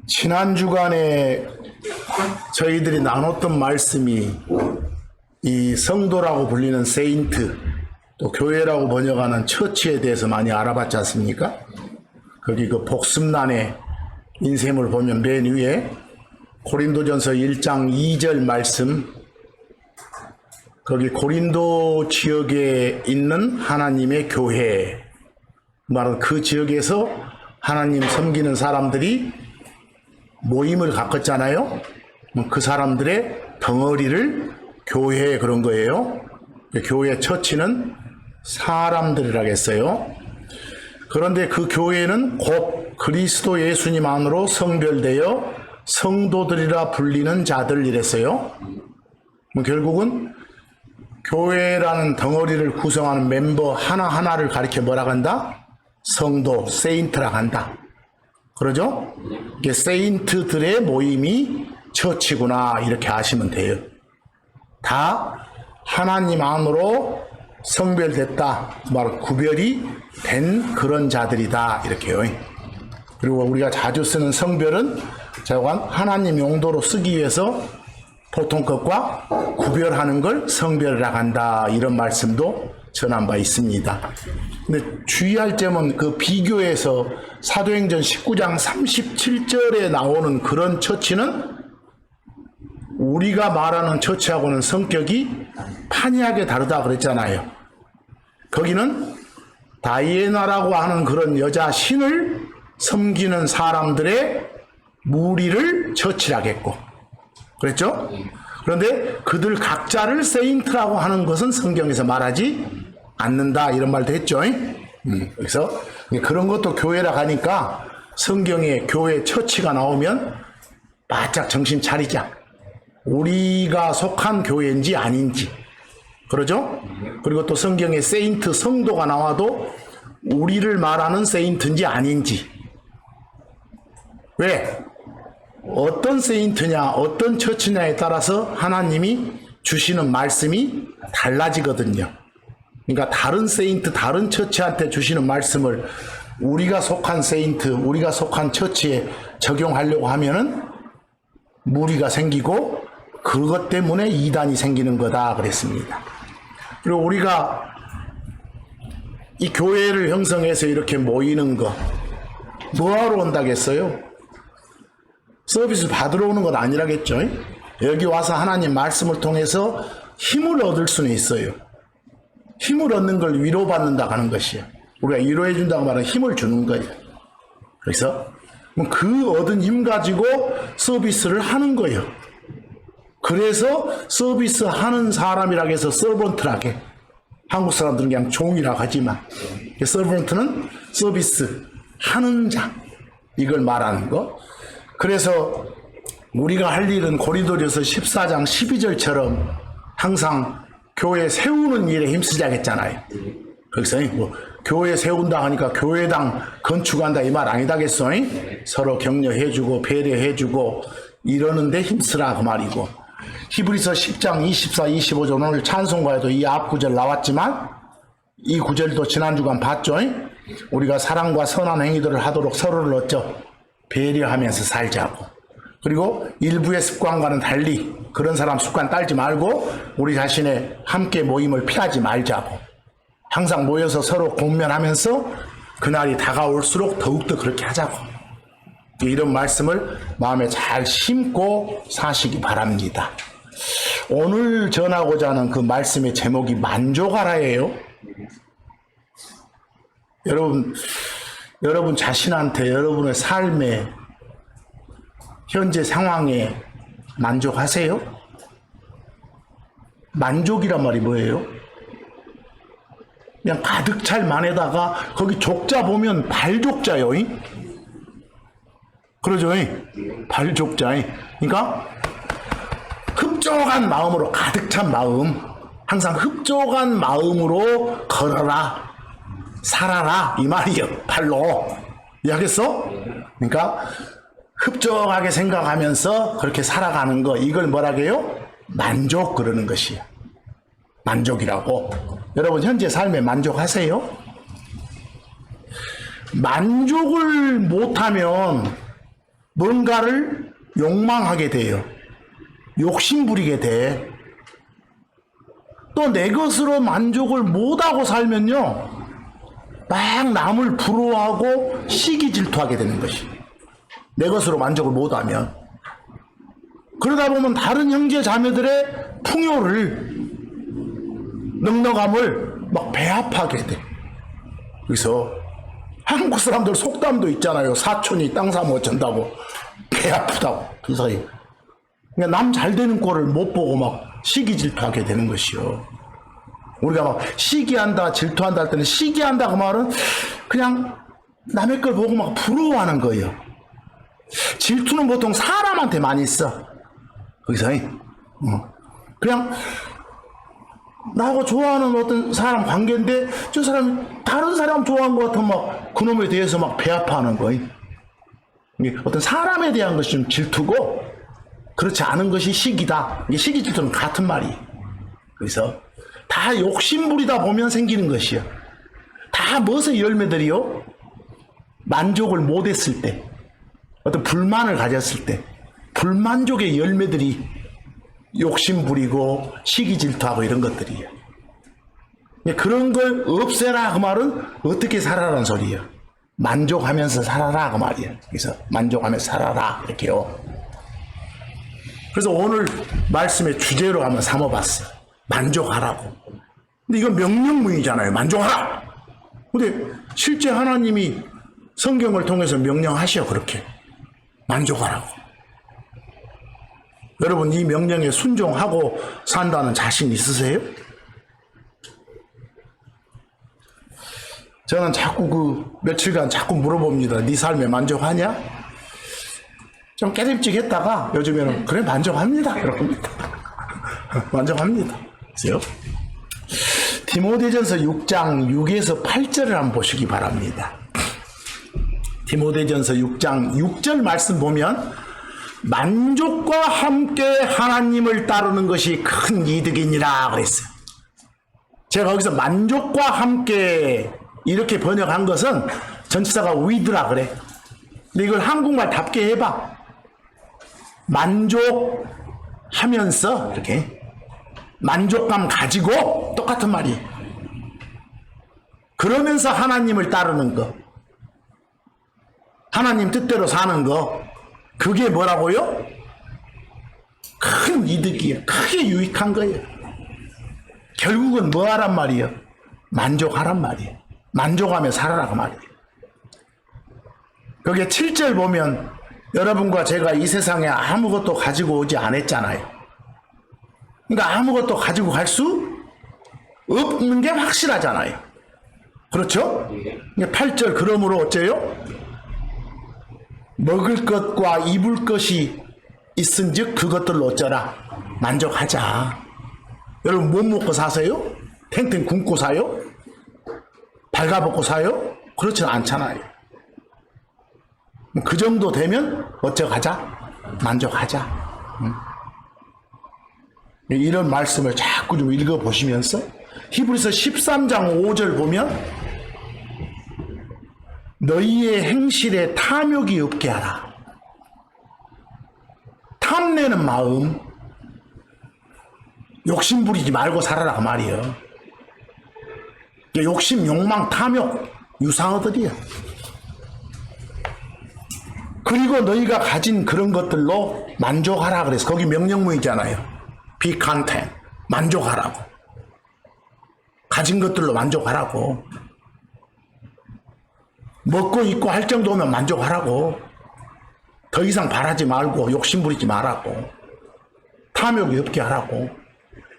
지난 주간에 저희들이 나눴던 말씀이 이 성도라고 불리는 세인트, 또 교회라고 번역하는 처치에 대해서 많이 알아봤지 않습니까? 거기 그 복습란의 인셈을 보면 맨 위에 고린도전서 1장 2절 말씀, 거기 고린도 지역에 있는 하나님의 교회, 말은 그 지역에서 하나님 섬기는 사람들이 모임을 가꿨잖아요. 그 사람들의 덩어리를 교회에 그런 거예요. 교회 처치는 사람들이라겠어요. 그런데 그 교회는 곧 그리스도 예수님 안으로 성별되어 성도들이라 불리는 자들 이랬어요. 결국은 교회라는 덩어리를 구성하는 멤버 하나하나를 가리켜 뭐라고 한다? 성도, 세인트라고 한다. 그러죠? 이게 세인트들의 모임이 처치구나 이렇게 아시면 돼요. 다 하나님 안으로 성별됐다, 말 구별이 된 그런 자들이다 이렇게요. 그리고 우리가 자주 쓰는 성별은 자관 하나님 용도로 쓰기 위해서 보통 것과 구별하는 걸 성별이라고 한다 이런 말씀도 전한 바 있습니다. 근데 주의할 점은 그 비교에서 사도행전 19장 37절에 나오는 그런 처치는 우리가 말하는 처치하고는 성격이 판이하게 다르다 그랬잖아요. 거기는 다이애나라고 하는 그런 여자 신을 섬기는 사람들의 무리를 처치하겠고 그랬죠? 그런데 그들 각자를 세인트라고 하는 것은 성경에서 말하지 않는다 이런 말도 했죠. 그래서 그런 것도 교회라 하니까 성경에 교회 처치가 나오면 바짝 정신 차리자. 우리가 속한 교회인지 아닌지. 그러죠? 그리고 또 성경에 세인트 성도가 나와도 우리를 말하는 세인트인지 아닌지. 왜? 어떤 세인트냐, 어떤 처치냐에 따라서 하나님이 주시는 말씀이 달라지거든요. 그러니까 다른 세인트, 다른 처치한테 주시는 말씀을 우리가 속한 세인트, 우리가 속한 처치에 적용하려고 하면은 무리가 생기고 그것 때문에 이단이 생기는 거다 그랬습니다. 그리고 우리가 이 교회를 형성해서 이렇게 모이는 거 뭐하러 온다겠어요? 서비스 받으러 오는 건 아니라겠죠. 여기 와서 하나님 말씀을 통해서 힘을 얻을 수는 있어요. 힘을 얻는 걸 위로받는다 하는 것이에요. 우리가 위로해 준다고 말하면 힘을 주는 거예요. 그래서 그 얻은 힘 가지고 서비스를 하는 거예요. 그래서 서비스 하는 사람이라고 해서 서번트라게, 한국 사람들은 그냥 종이라고 하지만 서번트는 서비스 하는 자, 이걸 말하는 거. 그래서 우리가 할 일은 고린도전서 14장 12절처럼 항상 교회 세우는 일에 힘쓰자겠잖아요. 거기서 뭐 교회 세운다 하니까 교회당 건축한다 이 말 아니다겠어? 서로 격려해주고 배려해주고 이러는데 힘쓰라 그 말이고. 히브리서 10장 24, 25절 오늘 찬송가에도 이 앞 구절 나왔지만 이 구절도 지난 주간 봤죠? 우리가 사랑과 선한 행위들을 하도록 서로를 어쩌? 배려하면서 살자고. 그리고 일부의 습관과는 달리 그런 사람 습관 따르지 말고 우리 자신의 함께 모임을 피하지 말자고. 항상 모여서 서로 공면하면서 그날이 다가올수록 더욱더 그렇게 하자고. 이런 말씀을 마음에 잘 심고 사시기 바랍니다. 오늘 전하고자 하는 그 말씀의 제목이 만족하라예요. 여러분 자신한테 여러분의 삶에 현재 상황에 만족하세요? 만족이란 말이 뭐예요? 그냥 가득 찰 만에다가 거기 족자 보면 발족자요. 그러죠? 발족자. 그러니까 흡족한 마음으로 가득 찬 마음, 항상 흡족한 마음으로 걸어라, 살아라 이 말이에요. 발로 이해하겠어? 그러니까 흡족하게 생각하면서 그렇게 살아가는 거, 이걸 뭐라고 해요? 만족 그러는 것이에요. 만족이라고. 여러분 현재 삶에 만족하세요? 만족을 못하면 뭔가를 욕망하게 돼요. 욕심부리게 돼. 또 내 것으로 만족을 못하고 살면요, 막 남을 부러워하고 시기 질투하게 되는 것이. 내 것으로 만족을 못하면. 그러다 보면 다른 형제 자매들의 풍요를, 넉넉함을 막 배합하게 돼. 그래서 한국 사람들 속담도 있잖아요. 사촌이 땅 사면 어쩐다고, 배 아프다고. 그 사이 그냥 남 잘 되는 꼴을 못 보고 막 시기 질투하게 되는 것이요. 우리가 막 시기한다 질투한다 할 때는, 시기한다 그 말은 그냥 남의 걸 보고 막 부러워하는 거예요. 질투는 보통 사람한테 많이 써. 거기서 그냥 나하고 좋아하는 어떤 사람 관계인데, 저 사람이 다른 사람 좋아하는 것 같으면 막 그놈에 대해서 막 배 아파하는 거예요. 어떤 사람에 대한 것이 좀 질투고, 그렇지 않은 것이 시기다. 이게 시기 질투는 같은 말이에요. 그래서 다 욕심부리다 보면 생기는 것이요. 다 무엇의 열매들이요? 만족을 못했을 때, 어떤 불만을 가졌을 때, 불만족의 열매들이 욕심부리고 시기 질투하고 이런 것들이에요. 그런 걸 없애라 그 말은 어떻게 살아라는 소리예요. 만족하면서 살아라 그 말이에요. 그래서 만족하면서 살아라 이렇게요. 그래서 오늘 말씀의 주제로 한번 삼아봤어요. 만족하라고. 근데 이건 명령문이잖아요. 만족하라. 근데 실제 하나님이 성경을 통해서 명령하셔. 그렇게 만족하라고. 여러분, 이 명령에 순종하고 산다는 자신 있으세요? 저는 자꾸 며칠간 자꾸 물어봅니다. 네 삶에 만족하냐? 좀 깨름직했다가 요즘에는 그래 만족합니다. 그럽니다. 만족합니다. 그래요? 디모데전서 6장 6에서 8절을 한번 보시기 바랍니다. 디모데전서 6장 6절 말씀 보면, 만족과 함께 하나님을 따르는 것이 큰 이득이니라 그랬어요. 제가 거기서 만족과 함께 이렇게 번역한 것은 전치사가 with라 그래. 근데 이걸 한국말답게 해봐. 만족하면서, 이렇게 만족감 가지고, 똑같은 말이에요. 그러면서 하나님을 따르는 거, 하나님 뜻대로 사는 거, 그게 뭐라고요? 큰 이득이에요. 크게 유익한 거예요. 결국은 뭐 하란 말이에요? 만족하란 말이에요. 만족하며 살아라 그 말이에요. 거기에 7절 보면, 여러분과 제가 이 세상에 아무것도 가지고 오지 않았잖아요. 그러니까 아무것도 가지고 갈 수 없는 게 확실하잖아요. 그렇죠? 8절, 그러므로 어째요? 먹을 것과 입을 것이 있은즉 그것들로 어쩌라. 만족하자. 여러분, 못 먹고 사세요? 탱탱 굶고 사요? 발가벗고 사요? 그렇지는 않잖아요. 그 정도 되면 어쩌가자? 만족하자. 이런 말씀을 자꾸 좀 읽어보시면서, 히브리서 13장 5절 보면, 너희의 행실에 탐욕이 없게 하라. 탐내는 마음, 욕심 부리지 말고 살아라 그 말이에요. 욕심, 욕망, 탐욕 유상어들이에요. 그리고 너희가 가진 그런 것들로 만족하라 그래서 거기 명령문이잖아요. Be content. 만족하라고. 가진 것들로 만족하라고. 먹고 입고 할 정도면 만족하라고. 더 이상 바라지 말고 욕심 부리지 말라고. 탐욕이 없게 하라고.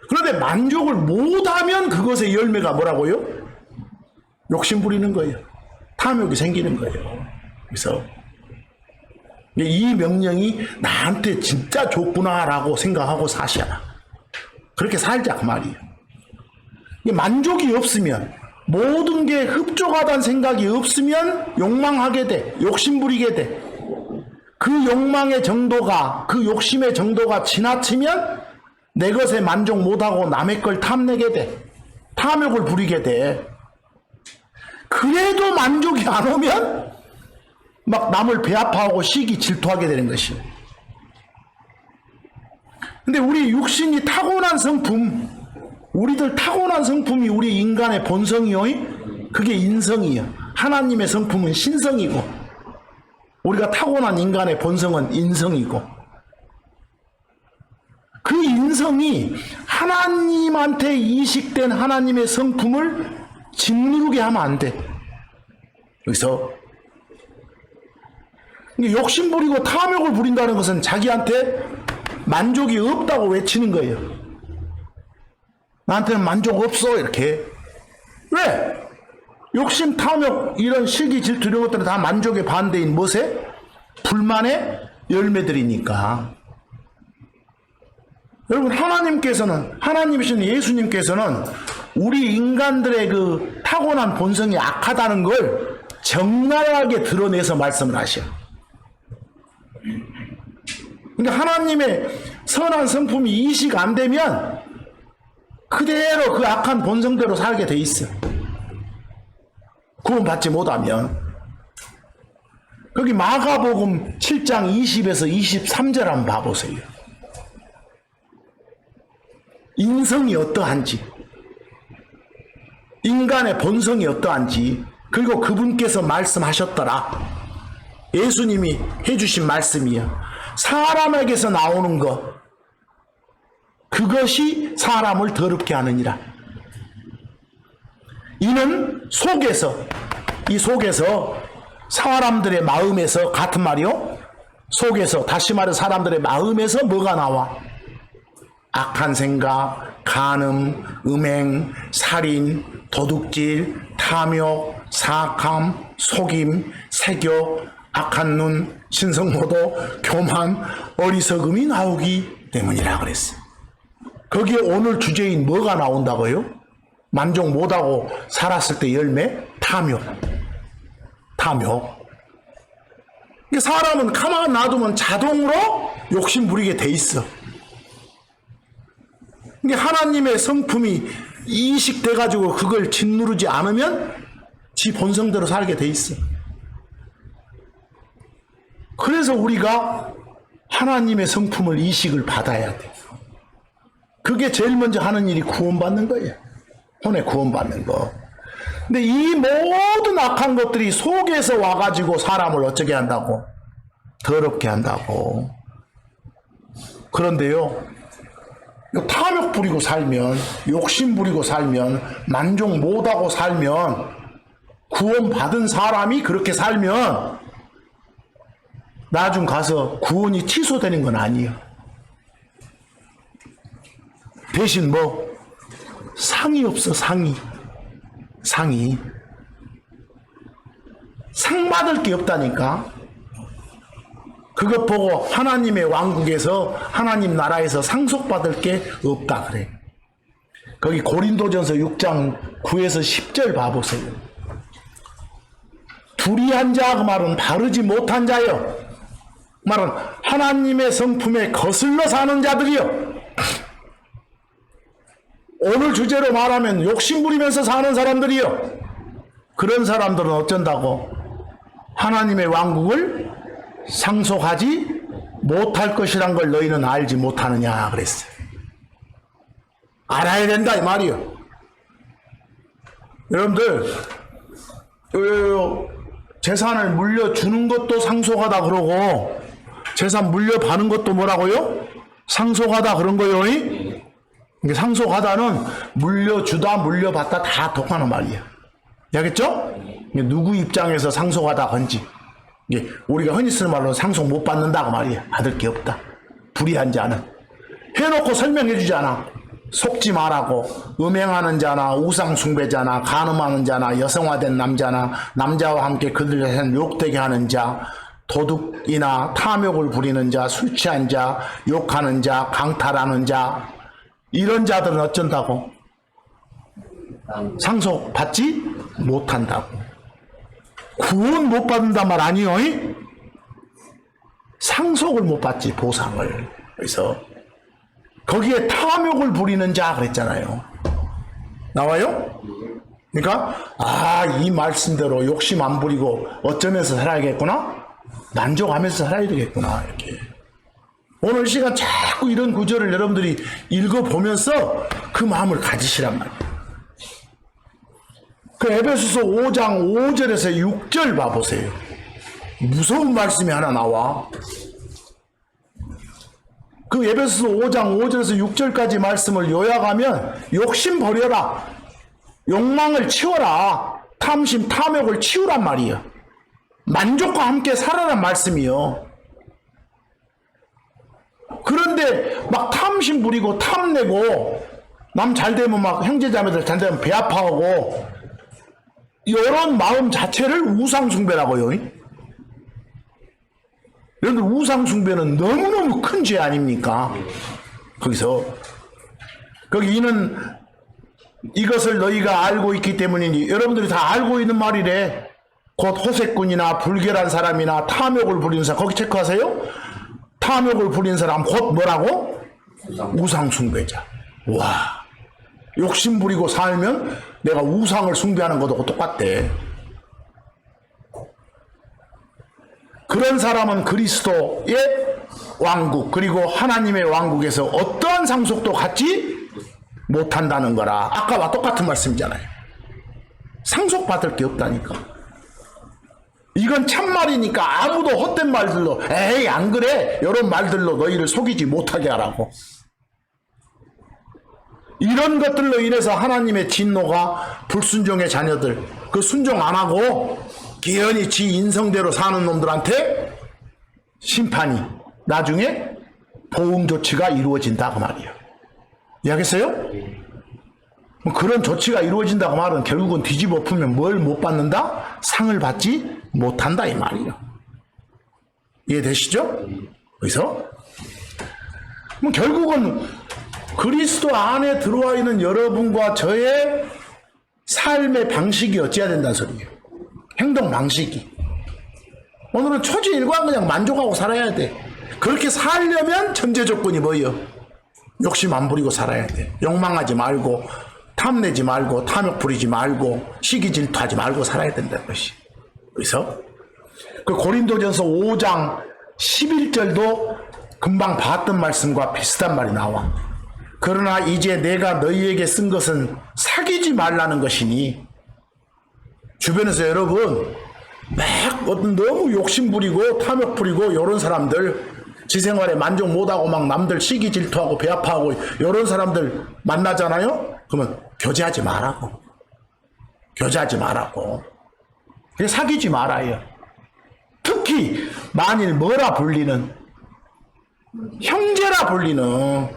그런데 만족을 못하면 그것의 열매가 뭐라고요? 욕심 부리는 거예요. 탐욕이 생기는 거예요. 그래서 이 명령이 나한테 진짜 좋구나라고 생각하고 사셔라. 그렇게 살자 그 말이에요. 만족이 없으면, 모든 게 흡족하다는 생각이 없으면 욕망하게 돼. 욕심부리게 돼. 그 욕망의 정도가, 그 욕심의 정도가 지나치면 내 것에 만족 못하고 남의 걸 탐내게 돼. 탐욕을 부리게 돼. 그래도 만족이 안 오면 막 남을 배아파하고 시기 질투하게 되는 것이에요. 근데 우리 육신이 타고난 성품, 우리들 타고난 성품이 우리 인간의 본성이요. 그게 인성이요. 하나님의 성품은 신성이고, 우리가 타고난 인간의 본성은 인성이고, 그 인성이 하나님한테 이식된 하나님의 성품을 짓누르게 하면 안 돼. 여기서 욕심 부리고 탐욕을 부린다는 것은 자기한테 만족이 없다고 외치는 거예요. 나한테는 만족 없어, 이렇게. 왜? 욕심, 탐욕, 이런 시기, 질투 이런 것들은 다 만족의 반대인 무엇에? 불만의 열매들이니까. 여러분, 하나님이신 예수님께서는 우리 인간들의 그 타고난 본성이 악하다는 걸 적나라하게 드러내서 말씀을 하셔. 그러니까 하나님의 선한 성품이 이식 안 되면 그대로 그 악한 본성대로 살게 돼 있어. 구원받지 못하면. 거기 마가복음 7장 20에서 23절 한번 봐보세요. 인성이 어떠한지, 인간의 본성이 어떠한지, 그리고 그분께서 말씀하셨더라. 예수님이 해주신 말씀이요. 사람에게서 나오는 것, 그것이 사람을 더럽게 하느니라. 이는 이 속에서 사람들의 마음에서, 같은 말이요. 속에서, 다시 말해 사람들의 마음에서 뭐가 나와? 악한 생각, 간음, 음행, 살인, 도둑질, 탐욕, 사악함, 속임, 세교, 악한 눈, 신성모도, 교만, 어리석음이 나오기 때문이라 그랬어요. 거기에 오늘 주제인 뭐가 나온다고요? 만족 못하고 살았을 때 열매? 탐욕. 사람은 가만 놔두면 자동으로 욕심 부리게 돼 있어. 하나님의 성품이 이식돼가지고 그걸 짓누르지 않으면 지 본성대로 살게 돼 있어. 그래서 우리가 하나님의 성품을 이식을 받아야 돼. 그게 제일 먼저 하는 일이 구원받는 거예요. 혼에 구원받는 거. 근데 이 모든 악한 것들이 속에서 와가지고 사람을 어쩌게 한다고? 더럽게 한다고. 그런데요, 탐욕 부리고 살면, 욕심 부리고 살면, 만족 못하고 살면, 구원받은 사람이 그렇게 살면 나중 가서 구원이 취소되는 건 아니에요. 대신 뭐 상이 없어. 상이 상 받을 게 없다니까. 그것 보고 하나님의 왕국에서, 하나님 나라에서 상속받을 게 없다 그래. 거기 고린도전서 6장 9에서 10절 봐보세요. 불의한 자, 그 말은 바르지 못한 자요. 말은 하나님의 성품에 거슬러 사는 자들이요. 오늘 주제로 말하면 욕심 부리면서 사는 사람들이요. 그런 사람들은 어쩐다고? 하나님의 왕국을 상속하지 못할 것이란 걸 너희는 알지 못하느냐 그랬어요. 알아야 된다 이 말이요. 여러분들, 재산을 물려주는 것도 상속하다 그러고, 재산 물려받는 것도 뭐라고요? 상속하다 그런 거요. 상속하다는 물려주다, 물려받다 다 똑같은 말이야. 알겠죠? 누구 입장에서 상속하다 건지. 우리가 흔히 쓰는 말로 상속 못 받는다고 말이야. 받을 게 없다. 불의한 자는. 해놓고 설명해 주잖아. 속지 말라고. 음행하는 자나, 우상숭배자나, 간음하는 자나, 여성화된 남자나, 남자와 함께 그들을 욕되게 하는 자, 도둑이나 탐욕을 부리는 자, 술 취한 자, 욕하는 자, 강탈하는 자, 이런 자들은 어쩐다고? 상속받지 못한다고. 구원 못 받는단 말 아니요? 상속을 못 받지, 보상을. 그래서 거기에 탐욕을 부리는 자 그랬잖아요. 나와요? 그러니까 이 말씀대로 욕심 안 부리고 어쩌면서 살아야겠구나, 만족하면서 살아야 되겠구나. 이렇게 오늘 시간 자꾸 이런 구절을 여러분들이 읽어보면서 그 마음을 가지시란 말이에요. 그 에베소서 5장 5절에서 6절 봐보세요. 무서운 말씀이 하나 나와. 그 에베소서 5장 5절에서 6절까지 말씀을 요약하면 욕심 버려라, 욕망을 치워라, 탐심 탐욕을 치우란 말이에요. 만족과 함께 살아란 말씀이요. 그런데 막 탐심 부리고 탐내고 남 잘되면 막 형제자매들 잘되면 배 아파하고 이런 마음 자체를 우상숭배라고요. 여러분들 우상숭배는 너무너무 큰 죄 아닙니까? 거기서 거기 이는 이것을 너희가 알고 있기 때문이니, 여러분들이 다 알고 있는 말이래. 곧 호색꾼이나 불결한 사람이나 탐욕을 부리는 사람, 거기 체크하세요. 탐욕을 부리는 사람 곧 뭐라고? 우상숭배자. 와, 욕심 부리고 살면 내가 우상을 숭배하는 것하고 똑같대. 그런 사람은 그리스도의 왕국, 그리고 하나님의 왕국에서 어떠한 상속도 갖지 못한다는 거라. 아까와 똑같은 말씀이잖아요. 상속받을 게 없다니까. 이건 참말이니까 아무도 헛된 말들로 에이 안 그래 이런 말들로 너희를 속이지 못하게 하라고. 이런 것들로 인해서 하나님의 진노가 불순종의 자녀들, 그 순종 안 하고 기연히 지 인성대로 사는 놈들한테 심판이, 나중에 보응 조치가 이루어진다고 말이에요. 이해하겠어요? 그런 조치가 이루어진다고 말은 결국은 뒤집어 풀면 뭘 못 받는다? 상을 받지 못한다 이 말이에요. 이해되시죠? 그래서 결국은 그리스도 안에 들어와 있는 여러분과 저의 삶의 방식이 어찌해야 된다는 소리예요. 행동 방식이. 오늘은 초지일관 그냥 만족하고 살아야 돼. 그렇게 살려면 전제 조건이 뭐예요? 욕심 안 부리고 살아야 돼. 욕망하지 말고, 탐내지 말고, 탐욕 부리지 말고, 시기 질투하지 말고 살아야 된다는 것이. 그래서 그 고린도전서 5장 11절도 금방 봤던 말씀과 비슷한 말이 나와. 그러나 이제 내가 너희에게 쓴 것은 사귀지 말라는 것이니. 주변에서 여러분 막 어떤 너무 욕심 부리고 탐욕 부리고 이런 사람들, 지 생활에 만족 못하고 막 남들 시기 질투하고 배 아파하고 이런 사람들 만나잖아요. 그러면 교제하지 말라고. 교제하지 말라고. 사귀지 말아요. 특히 만일 뭐라 불리는, 형제라 불리는,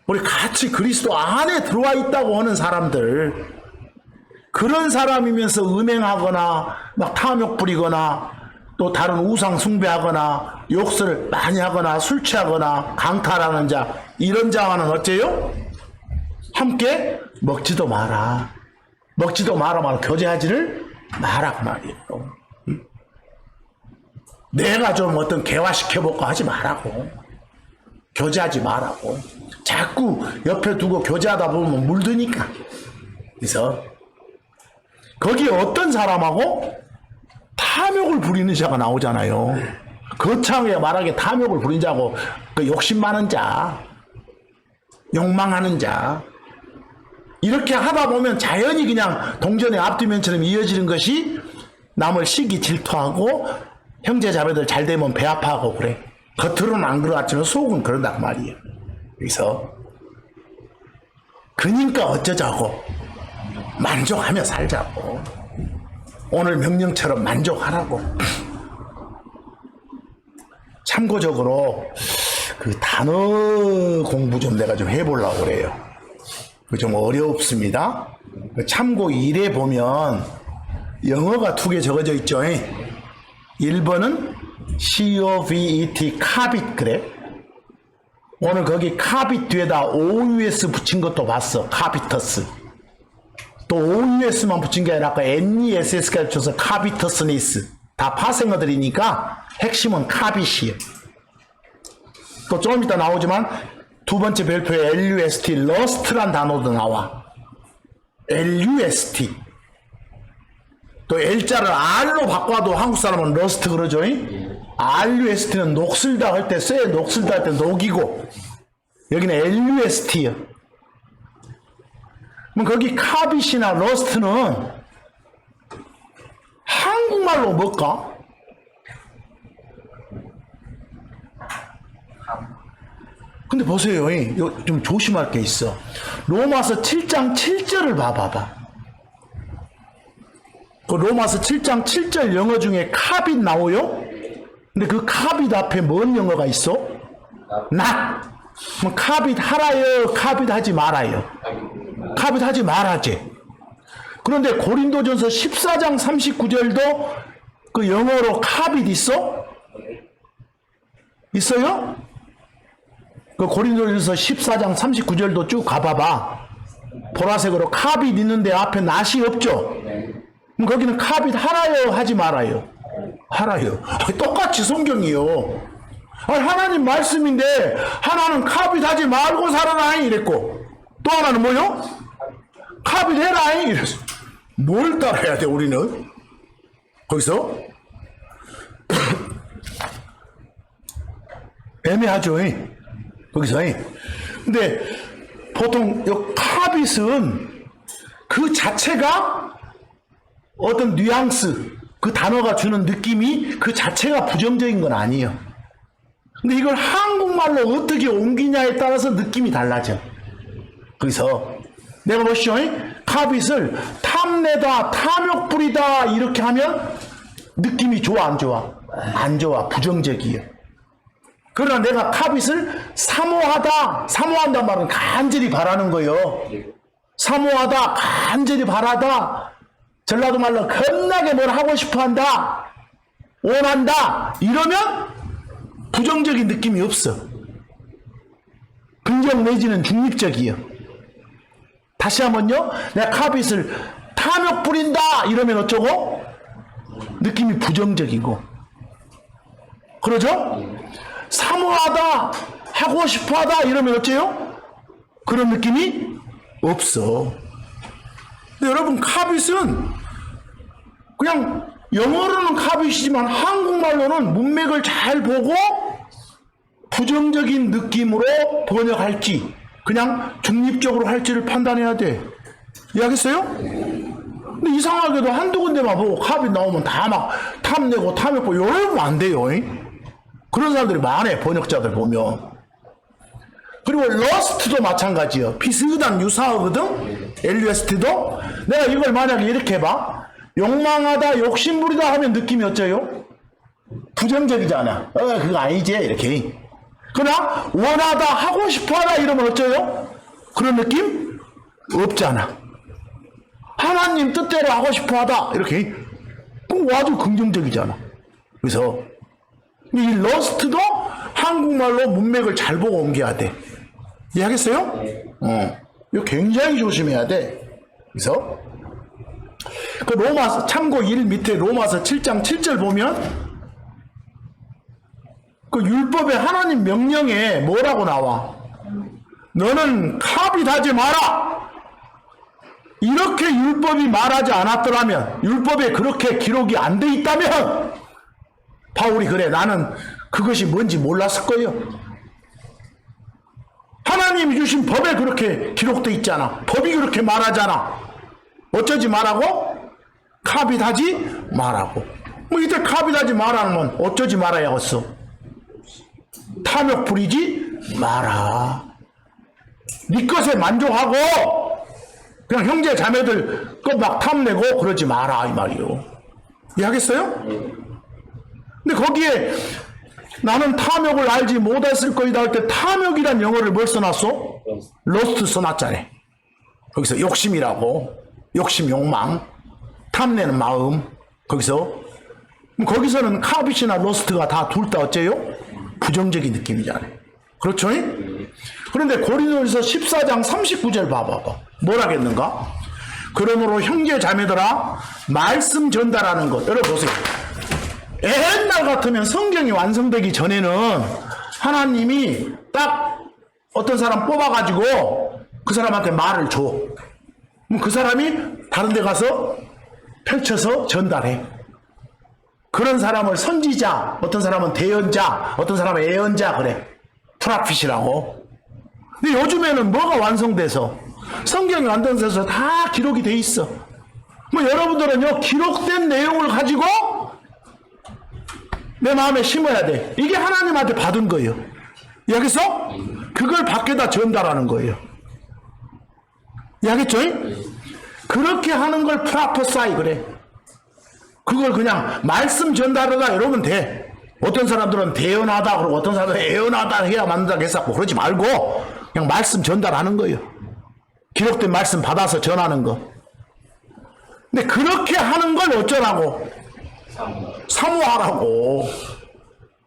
우리 같이 그리스도 안에 들어와 있다고 하는 사람들, 그런 사람이면서 음행하거나 막 탐욕 부리거나 또 다른 우상 숭배하거나 욕설 많이 하거나 술 취하거나 강탈하는 자, 이런 자와는 어째요? 함께 먹지도 마라. 먹지도 마라. 교제하지를 마라 그 말이에요. 내가 좀 어떤 개화시켜볼까 하지 말라고. 교제하지 말라고. 자꾸 옆에 두고 교제하다 보면 물드니까. 그래서 거기에 어떤 사람하고 탐욕을 부리는 자가 나오잖아요. 거창하게 말하기에 탐욕을 부린 자고, 그 욕심 많은 자, 욕망하는 자, 이렇게 하다 보면 자연히 그냥 동전의 앞뒤면처럼 이어지는 것이 남을 시기 질투하고 형제 자매들 잘 되면 배 아파하고 그래. 겉으로는 안 그러지만 속은 그런단 말이에요. 그래서 그니까 어쩌자고, 만족하며 살자고. 오늘 명령처럼 만족하라고. 참고적으로 그 단어 공부 좀 내가 좀 해보려고 그래요. 그 좀 어렵습니다. 참고 1에 보면 영어가 2개 적어져 있죠. 1번은 COVET, 카빗 그래. 오늘 거기 카빗 뒤에다 OUS 붙인 것도 봤어. 카비터스. 또 OUS만 붙인 게 아니라 아까 NESS까지 붙여서 카비터스니스. 다 파생어들이니까 핵심은 카빗이에요. 또 조금 이따 나오지만 두 번째 별표에 LUST, 러스트란 단어도 나와. LUST. 또 L자를 R로 바꿔도 한국 사람은 러스트 그러죠. RUST는 녹슬다 할 때, 쇠 녹슬다 할 때 녹이고, 여기는 LUST요. 그럼 거기 카빗이나 러스트는 한국말로 뭘까? 근데 보세요. 좀 조심할 게 있어. 로마서 7장 7절을 봐봐. 그 로마서 7장 7절 영어 중에 카빗 나오요? 근데 그 카빗 앞에 뭔 영어가 있어? not. 그럼 카빗 하라요? 카빗 하지 말아요? 카빗 하지 말아지. 그런데 고린도전서 14장 39절도 그 영어로 카빗 있어? 있어요? 그 고린도전서 14장 39절도 쭉 가봐봐. 보라색으로 카빗 있는데 앞에 낫이 없죠? 그럼 거기는 카빗 하라요? 하지 말아요? 하라요. 똑같이 성경이요. 하나님 말씀인데 하나는 카빗 하지 말고 살아라 이랬고 또 하나는 뭐요? 카빗 해라 이랬어. 뭘 따라야 돼 우리는? 거기서 애매하죠. 거기서. 근데 보통 이 카빗은 그 자체가 어떤 뉘앙스, 그 단어가 주는 느낌이 그 자체가 부정적인 건 아니에요. 근데 이걸 한국말로 어떻게 옮기냐에 따라서 느낌이 달라져. 그래서 내가 보시죠. 카빗을 탐내다, 탐욕부리다 이렇게 하면 느낌이 좋아 안 좋아? 안 좋아. 부정적이에요. 그러나 내가 카빗을 사모하다, 사모한단 말은 간절히 바라는 거예요. 사모하다, 간절히 바라다, 전라도 말로 겁나게 뭘 하고 싶어 한다, 원한다, 이러면 부정적인 느낌이 없어. 긍정 내지는 중립적이에요. 다시 한번요. 내가 카빗을 탐욕 부린다 이러면 어쩌고? 느낌이 부정적이고. 그러죠? 사모하다, 하고 싶어하다 이러면 어째요? 그런 느낌이 없어. 근데 여러분 카빗은 그냥 영어로는 카빗이지만 한국말로는 문맥을 잘 보고 부정적인 느낌으로 번역할지 그냥 중립적으로 할지를 판단해야 돼. 이해하겠어요? 근데 이상하게도 한두 군데만 보고 카빗 나오면 다 막 탐내고 탐욕고 이러면 안 돼요. 그런 사람들이 많아요. 번역자들 보면. 그리고 러스트도 마찬가지예요. 비슷한 유사하거든. LUST도. 내가 이걸 만약에 이렇게 해봐. 욕망하다, 욕심부리다 하면 느낌이 어째요? 부정적이잖아. 그거 아니지 이렇게. 그러나 원하다, 하고 싶어하다 이러면 어째요? 그런 느낌? 없잖아. 하나님 뜻대로 하고 싶어하다 이렇게. 그럼 아주 긍정적이잖아. 그래서 이 러스트도 한국말로 문맥을 잘 보고 옮겨야 돼. 이해하겠어요? 이거 굉장히 조심해야 돼. 그래서 그 로마서 참고 1 밑에 로마서 7장 7절 보면 그 율법의 하나님 명령에 뭐라고 나와? 너는 카빗하지 마라. 이렇게 율법이 말하지 않았더라면, 율법에 그렇게 기록이 안 돼 있다면 바울이 그래 나는 그것이 뭔지 몰랐을 거예요. 하나님이 주신 법에 그렇게 기록돼 있잖아. 법이 그렇게 말하잖아. 어쩌지 말라고? 카빗하지 말라고. 뭐 이때 카빗하지 말라면 어쩌지 말아야겠어? 탐욕 부리지 마라. 네 것에 만족하고 그냥 형제 자매들 것 막 탐내고 그러지 마라 이 말이요. 이해하겠어요? 근데 거기에 나는 탐욕을 알지 못했을 거이다 할 때 탐욕이란 영어를 뭘 써놨어? 러스트 써놨잖아. 거기서 욕심이라고. 욕심, 욕망, 탐내는 마음. 거기서는 카빗이나 러스트가 다 둘 다 어째요? 부정적인 느낌이잖아요. 그렇죠? 그런데 고린도전서 14장 39절 봐봐봐. 뭐라겠는가? 그러므로 형제 자매들아 말씀 전달하는 것. 여러분 보세요. 옛날 같으면 성경이 완성되기 전에는 하나님이 딱 어떤 사람 뽑아가지고 그 사람한테 말을 줘. 그럼 그 사람이 다른 데 가서 펼쳐서 전달해. 그런 사람을 선지자, 어떤 사람은 대언자, 어떤 사람은 예언자 그래. 프라핏이라고. 근데 요즘에는 뭐가 완성돼서 성경이 완성돼서 다 기록이 돼 있어. 뭐 여러분들은요 기록된 내용을 가지고 내 마음에 심어야 돼. 이게 하나님한테 받은 거예요. 여기서 그걸 밖에다 전달하는 거예요. 이해하겠죠? 그렇게 하는 걸 프라포사이 그래. 그걸 그냥 말씀 전달하다 이러면 돼. 어떤 사람들은 대언하다 그러고 어떤 사람들은 예언하다 해야 만든다고 했었고 그러지 말고 그냥 말씀 전달하는 거예요. 기록된 말씀 받아서 전하는 거. 근데 그렇게 하는 걸 어쩌라고? 사모하라고.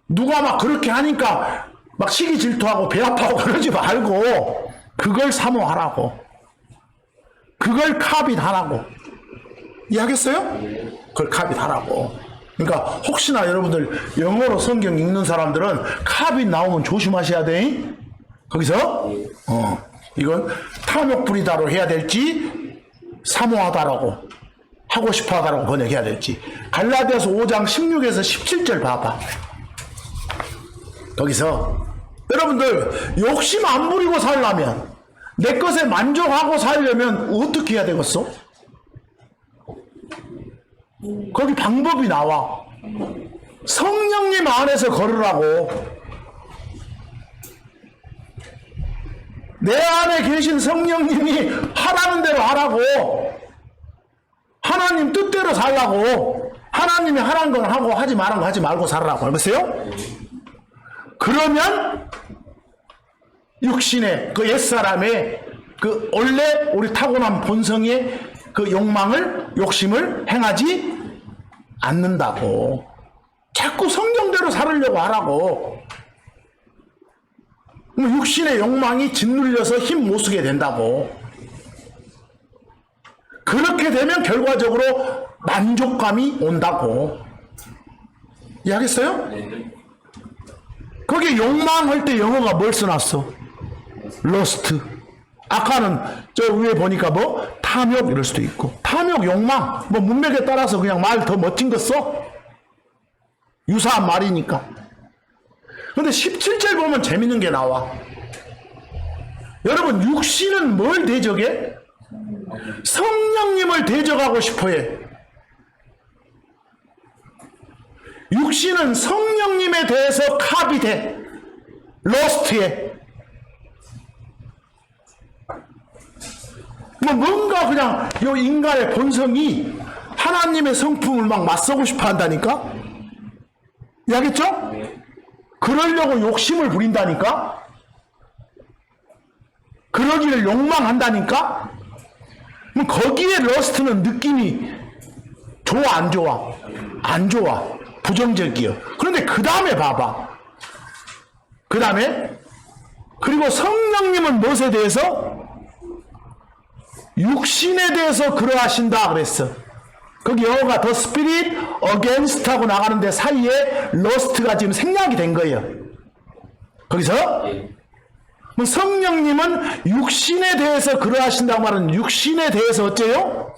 누가 막 그렇게 하니까 막 시기 질투하고 배 아파하고 그러지 말고 그걸 사모하라고. 그걸 카빗하라고. 이해하겠어요? 그걸 카빗하라고. 그러니까 혹시나 여러분들 영어로 성경 읽는 사람들은 카빗 나오면 조심하셔야 돼. 거기서 이건 탐욕 부리다로 해야 될지 사모하다라고 하고 싶어하다라고 번역해야 될지. 갈라디아서 5장 16에서 17절 봐봐. 거기서 여러분들 욕심 안 부리고 살려면 내 것에 만족하고 살려면 어떻게 해야 되겠어? 거기 방법이 나와. 성령님 안에서 걸으라고. 내 안에 계신 성령님이 하라는 대로 하라고. 하나님 뜻대로 살라고. 하나님이 하라는 건 하고 하지 말은 거 하지 말고 살라고. 알겠어요? 그러면 육신의 그 옛사람의 그 원래 우리 타고난 본성의 그 욕심을 행하지 않는다고. 자꾸 성경대로 살으려고 하라고. 육신의 욕망이 짓눌려서 힘 못 쓰게 된다고. 그렇게 되면 결과적으로 만족감이 온다고. 이해하겠어요? 거기 욕망할 때 영어가 뭘 써놨어? 러스트. 아까는 저 위에 보니까 뭐 탐욕 이럴 수도 있고 탐욕 욕망 뭐 문맥에 따라서 그냥 말 더 멋진 거 써. 유사한 말이니까. 근데 17절 보면 재밌는 게 나와. 여러분 육신은 뭘 대적해? 성령님을 대적하고 싶어해. 육신은 성령님에 대해서 카빗해. 러스트해. 뭔가 그냥 이 인간의 본성이 하나님의 성품을 막 맞서고 싶어 한다니까? 이해하겠죠? 그러려고 욕심을 부린다니까? 그러기를 욕망한다니까? 그럼 거기에 러스트는 느낌이 좋아 안 좋아? 안 좋아. 부정적이요. 그런데 그 다음에 봐봐. 그 다음에 그리고 성령님은 무엇에 대해서? 육신에 대해서 그러하신다 그랬어. 거기 영어가 the spirit against 하고 나가는데 사이에 lust가 지금 생략이 된 거예요. 거기서 성령님은 육신에 대해서 그러하신다고 말하는 육신에 대해서 어째요?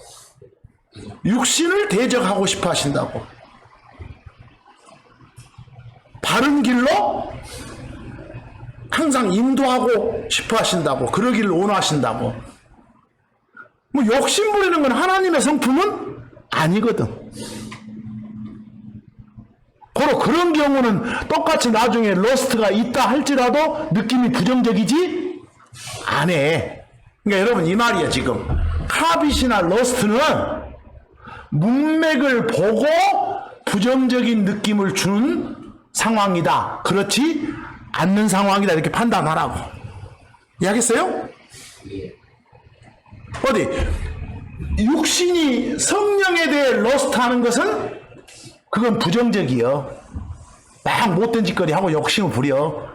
육신을 대적하고 싶어 하신다고. 바른 길로 항상 인도하고 싶어 하신다고. 그러기를 원하신다고. 뭐 욕심 부리는 건 하나님의 성품은 아니거든. 고로 그런 경우는 똑같이 나중에 러스트가 있다 할지라도 느낌이 부정적이지 않아. 그러니까 여러분 이 말이야 지금. 카빗이나 러스트는 문맥을 보고 부정적인 느낌을 주는 상황이다. 그렇지 않는 상황이다. 이렇게 판단하라고. 이해하겠어요? 어디 육신이 성령에 대해 러스트하는 것은 그건 부정적이요. 막 못된 짓거리 하고 욕심을 부려.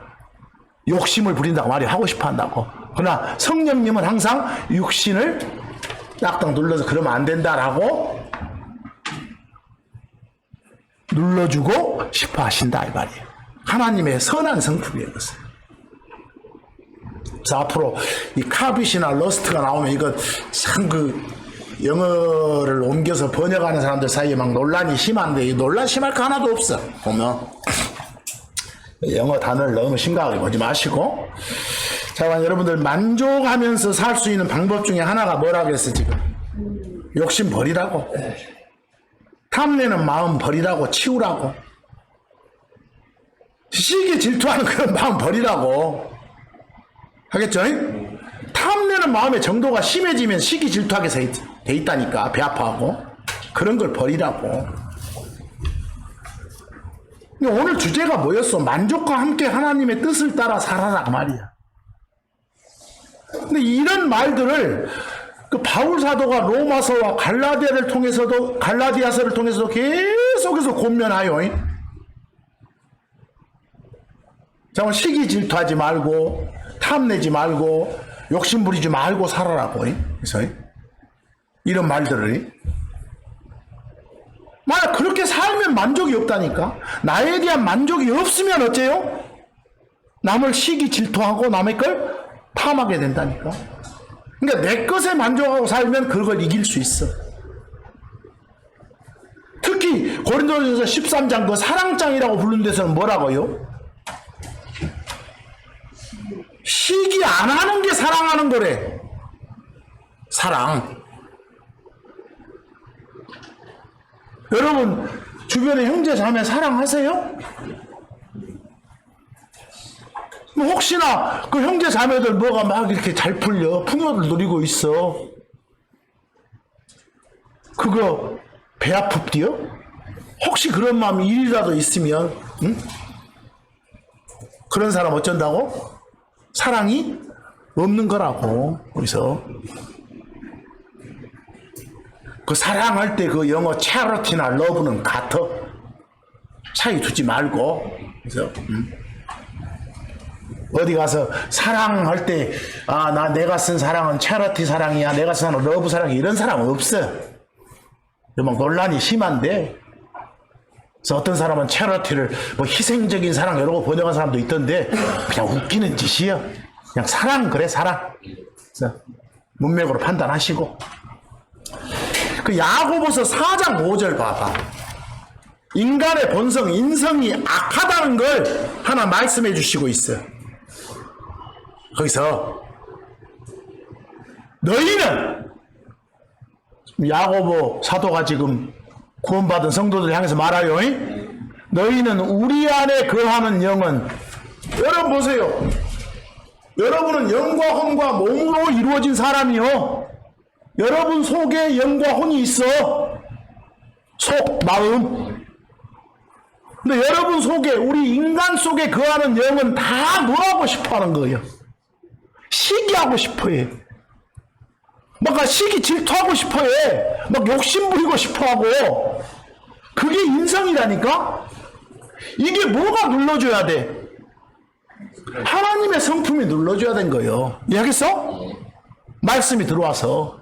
욕심을 부린다고 말이야. 하고 싶어 한다고. 그러나 성령님은 항상 육신을 딱딱 눌러서 그러면 안 된다라고 눌러주고 싶어 하신다 이 말이에요. 하나님의 선한 성품이에요. 그래서 앞으로 이 카빗이나 러스트가 나오면 이거 참 영어를 옮겨서 번역하는 사람들 사이에 막 논란이 심한데 이 논란 심할 거 하나도 없어. 보면 영어 단어를 너무 심각하게 보지 마시고. 자, 여러분들 만족하면서 살 수 있는 방법 중에 하나가 뭐라 그랬어 지금? 욕심 버리라고. 탐내는 마음 버리라고. 치우라고. 시기 질투하는 그런 마음 버리라고. 하겠죠? 탐내는 마음의 정도가 심해지면 시기 질투하게 돼 있다니까. 배 아파하고. 그런 걸 버리라고. 오늘 주제가 뭐였어? 만족과 함께 하나님의 뜻을 따라 살아라 그 말이야. 근데 이런 말들을 그 바울 사도가 로마서와 갈라디아서를 통해서도 계속해서 권면하여. 자, 시기 질투하지 말고 탐내지 말고 욕심 부리지 말고 살아라고. 그래서 이런 말들을 만약 그렇게 살면 만족이 없다니까. 나에 대한 만족이 없으면 어째요? 남을 시기 질투하고 남의 걸 탐하게 된다니까. 그러니까 내 것에 만족하고 살면 그걸 이길 수 있어. 특히 고린도전서 13장 그 사랑장이라고 부르는 데서는 뭐라고요? 시기 안 하는 게 사랑하는 거래. 사랑. 여러분 주변에 형제 자매 사랑하세요? 혹시나 그 형제 자매들 뭐가 막 이렇게 잘 풀려 풍요를 누리고 있어. 그거 배 아프디요? 혹시 그런 마음이 일이라도 있으면 응? 그런 사람 어쩐다고? 사랑이 없는 거라고. 그래서 그 사랑할 때 그 영어 charity나 love는 같아. 차이 두지 말고. 그래서 어디 가서 사랑할 때 내가 쓴 사랑은 charity 사랑이야, 내가 쓴 사랑은 love 사랑이야, 이런 사람 없어. 막 논란이 심한데. 그래서 어떤 사람은 charity를 뭐 희생적인 사랑 이런 거 번역한 사람도 있던데 그냥 웃기는 짓이야. 그냥 사랑 그래 사랑. 그래서 문맥으로 판단하시고. 그 야고보서 4장 5절 봐봐. 인간의 본성, 인성이 악하다는 걸 하나 말씀해 주시고 있어. 거기서 너희는, 야고보 사도가 지금 구원받은 성도들 향해서 말하요. 너희는 우리 안에 거하는 영은, 여러분 보세요. 여러분은 영과 혼과 몸으로 이루어진 사람이요. 여러분 속에 영과 혼이 있어. 속, 마음. 근데 여러분 속에, 우리 인간 속에 거하는 영은 다 뭐하고 싶어 하는 거예요? 시기하고 싶어 해. 막 시기 질투하고 싶어 해. 막 욕심 부리고 싶어 하고. 그게 인성이라니까? 이게 뭐가 눌러줘야 돼? 하나님의 성품이 눌러줘야 된 거예요. 이해하겠어? 말씀이 들어와서.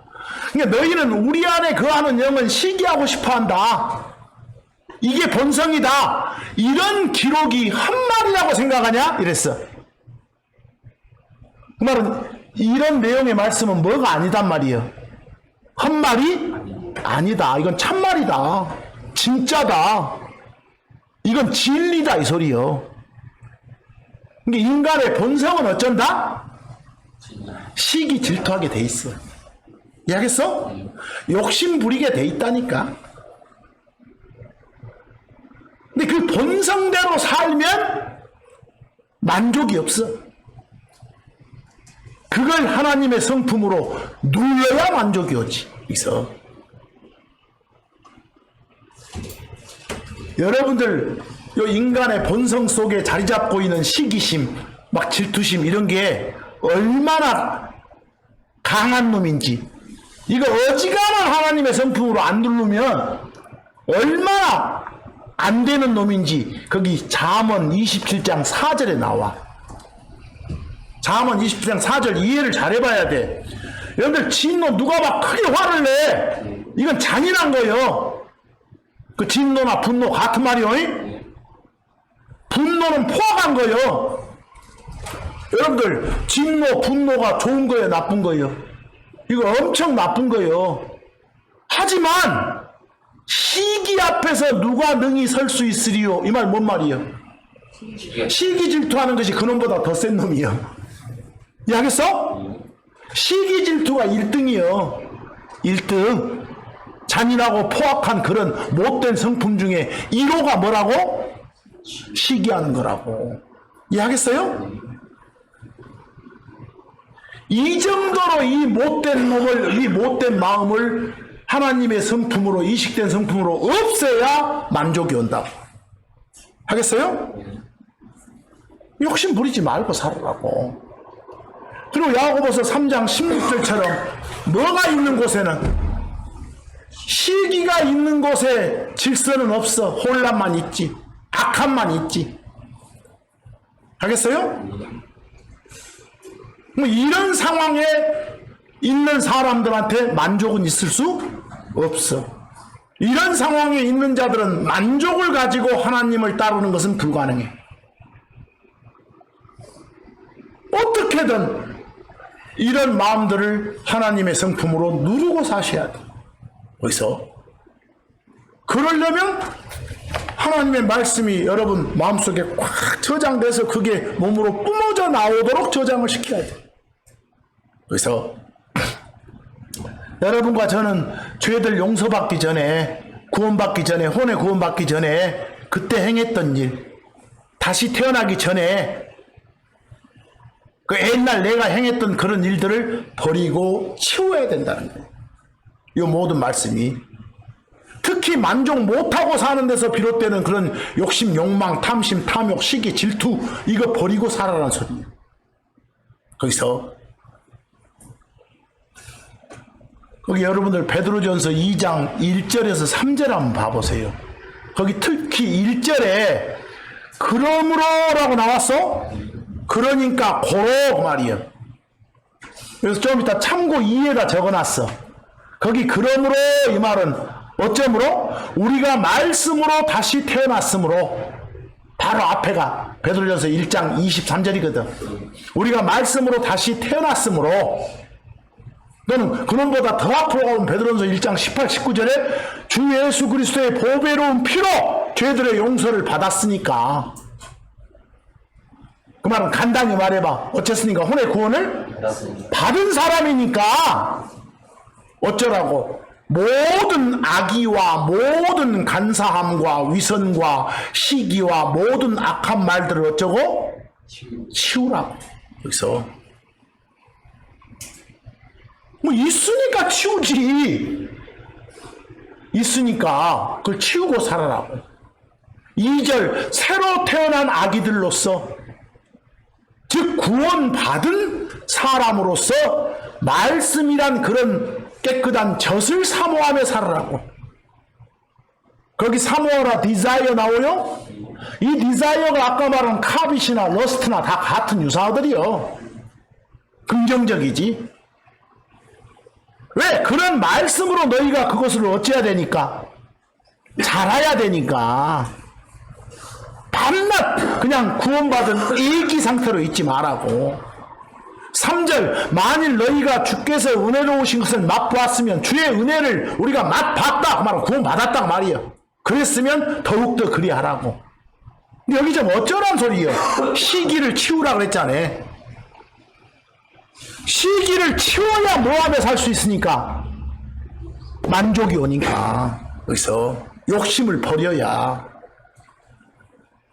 그러니까 너희는 우리 안에 거하는 영은 시기하고 싶어 한다. 이게 본성이다. 이런 기록이 한 말이라고 생각하냐? 이랬어. 그 말은 이런 내용의 말씀은 뭐가 아니단 말이에요. 한 말이 아니다. 이건 참말이다. 진짜다. 이건 진리다 이 소리요. 그러니까 인간의 본성은 어쩐다? 시기 질투하게 돼 있어. 이해하겠어? 욕심 부리게 돼 있다니까. 근데 그 본성대로 살면 만족이 없어. 그걸 하나님의 성품으로 눌러야 만족이 오지. 있어. 여러분들 요 인간의 본성 속에 자리 잡고 있는 시기심, 막 질투심 이런 게 얼마나 강한 놈인지, 이거 어지간한 하나님의 성품으로 안 누르면 얼마나 안 되는 놈인지 거기 잠언 27장 4절에 나와. 잠언 27장 4절 이해를 잘 해봐야 돼. 여러분들 진노 누가 막 크게 화를 내, 이건 잔인한 거예요. 그 진노나 분노 같은 말이요. 분노는 포함한 거예요. 여러분들 진노 분노가 좋은 거예요 나쁜 거예요? 이거 엄청 나쁜 거예요. 하지만 시기 앞에서 누가 능히 설 수 있으리요? 이 말 뭔 말이요? 시기 질투하는 것이 그놈보다 더 센 놈이요. 이해하겠어? 시기 질투가 1등이요. 1등. 잔인하고 포악한 그런 못된 성품 중에 1호가 뭐라고? 시기하는 거라고. 이해하겠어요? 이 정도로 이 못된 놈을, 이 못된 마음을 하나님의 성품으로, 이식된 성품으로 없애야 만족이 온다고. 하겠어요? 욕심 부리지 말고 살으라고. 그리고 야고보서 3장 16절처럼 뭐가 있는 곳에는, 시기가 있는 곳에 질서는 없어. 혼란만 있지. 악함만 있지. 하겠어요? 뭐 이런 상황에 있는 사람들한테 만족은 있을 수 없어. 이런 상황에 있는 자들은 만족을 가지고 하나님을 따르는 것은 불가능해. 어떻게든 이런 마음들을 하나님의 성품으로 누르고 사셔야 돼. 어디서? 그러려면 하나님의 말씀이 여러분 마음속에 꽉 저장돼서 그게 몸으로 뿜어져 나오도록 저장을 시켜야 돼. 그래서 여러분과 저는 죄들 용서받기 전에, 구원받기 전에, 혼의 구원받기 전에 그때 행했던 일, 다시 태어나기 전에 그 옛날 내가 행했던 그런 일들을 버리고 치워야 된다는 거예요. 이 모든 말씀이. 특히 만족 못하고 사는 데서 비롯되는 그런 욕심, 욕망, 탐심, 탐욕, 시기, 질투, 이거 버리고 살아라는 소리예요. 거기 여러분들 베드로전서 2장 1절에서 3절 한번 봐보세요. 거기 특히 1절에 그러므로 라고 나왔어? 그러니까 고로 말이에요. 그래서 좀 이따 참고 2에다 적어놨어. 거기 그러므로 이 말은 어쩌므로? 우리가 말씀으로 다시 태어났으므로. 바로 앞에가 베드로전서 1장 23절이거든. 우리가 말씀으로 다시 태어났으므로. 너는 그놈보다 더 앞으로 가면 베드로전서 1장 18, 19절에 주 예수 그리스도의 보배로운 피로 죄들의 용서를 받았으니까. 그 말은 간단히 말해봐. 어쨌습니까? 혼의 구원을 받은 사람이니까 어쩌라고? 모든 악의와 모든 간사함과 위선과 시기와 모든 악한 말들을 어쩌고? 치우라고. 여기서 뭐 있으니까 치우지. 있으니까 그걸 치우고 살아라고. 2절 새로 태어난 아기들로서, 즉 구원받은 사람으로서 말씀이란 그런 깨끗한 젖을 사모하며 살아라고. 거기 사모하라 디자이어 나오요? 이 디자이어가 아까 말한 카빗이나 러스트나 다 같은 유사어들이요. 긍정적이지. 왜? 그런 말씀으로 너희가 그것을 어찌해야 되니까? 자라야 되니까. 밤낮 그냥 구원받은 일기 상태로 있지 말라고. 3절 만일 너희가 주께서 은혜로우신 것을 맛보았으면, 주의 은혜를 우리가 맛봤다 그 말은 구원받았다 그 말이에요. 그랬으면 더욱더 그리하라고. 근데 여기 좀 어쩌란 소리예요. 시기를 치우라 그랬잖아. 시기를 치워야 뭐하며 살 수 있으니까? 만족이 오니까. 여기서 욕심을 버려야.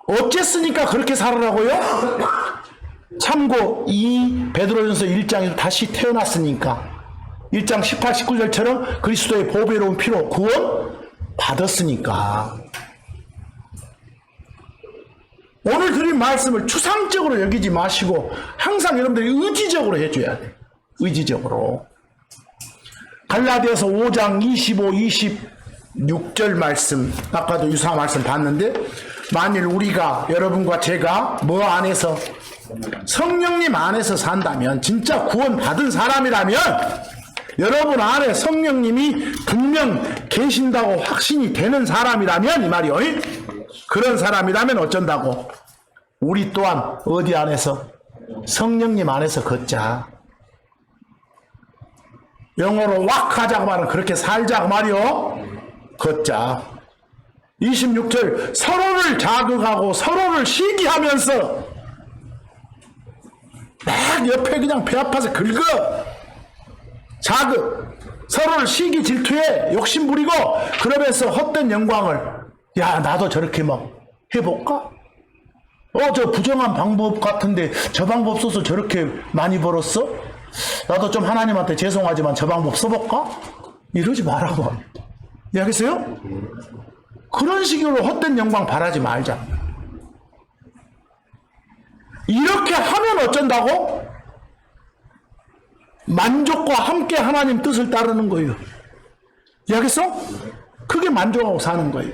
어쨌으니까 그렇게 살으라고요? 참고 이 베드로전서 1장에서 다시 태어났으니까 1장 18, 19절처럼 그리스도의 보배로운 피로 구원 받았으니까. 오늘 드린 말씀을 추상적으로 여기지 마시고 항상 여러분들이 의지적으로 해줘야 돼. 의지적으로. 갈라디아서 5장 25, 26절 말씀, 아까도 유사한 말씀 봤는데, 만일 우리가, 여러분과 제가 뭐 안에서, 성령님 안에서 산다면, 진짜 구원받은 사람이라면, 여러분 안에 성령님이 분명 계신다고 확신이 되는 사람이라면, 이 말이요. 그런 사람이라면 어쩐다고? 우리 또한 어디 안에서? 성령님 안에서 걷자. 영어로 왁 하자고 말은 그렇게 살자고 말이요. 걷자. 26절 서로를 자극하고 서로를 시기하면서 막 옆에 그냥 배 아파서 긁어. 자극. 서로를 시기 질투해 욕심 부리고 그러면서 헛된 영광을 야 나도 저렇게 막 해볼까? 저 부정한 방법 같은데 저 방법 써서 저렇게 많이 벌었어? 나도 좀 하나님한테 죄송하지만 저 방법 써볼까? 이러지 말라고. 이해하겠어요? 그런 식으로 헛된 영광 바라지 말자. 이렇게 하면 어쩐다고? 만족과 함께 하나님 뜻을 따르는 거예요. 이해하겠어? 그게 만족하고 사는 거예요.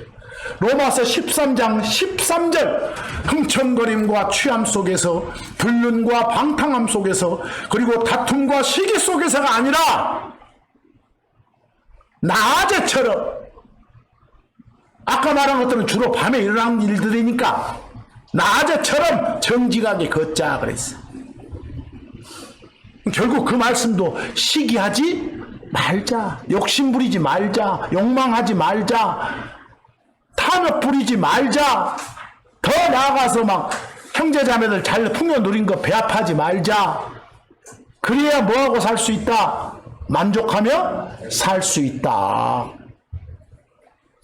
로마서 13장 13절 흥청거림과 취함 속에서 불륜과 방탕함 속에서 그리고 다툼과 시기 속에서가 아니라 낮에처럼 아까 말한 것들은 주로 밤에 일어나는 일들이니까 낮에처럼 정직하게 걷자 그랬어. 결국 그 말씀도 시기하지 말자, 욕심 부리지 말자, 욕망하지 말자, 탐욕 부리지 말자, 더 나아가서 막 형제자매들 잘 풍요 누린 거 배합하지 말자. 그래야 뭐하고 살 수 있다? 만족하며 살 수 있다.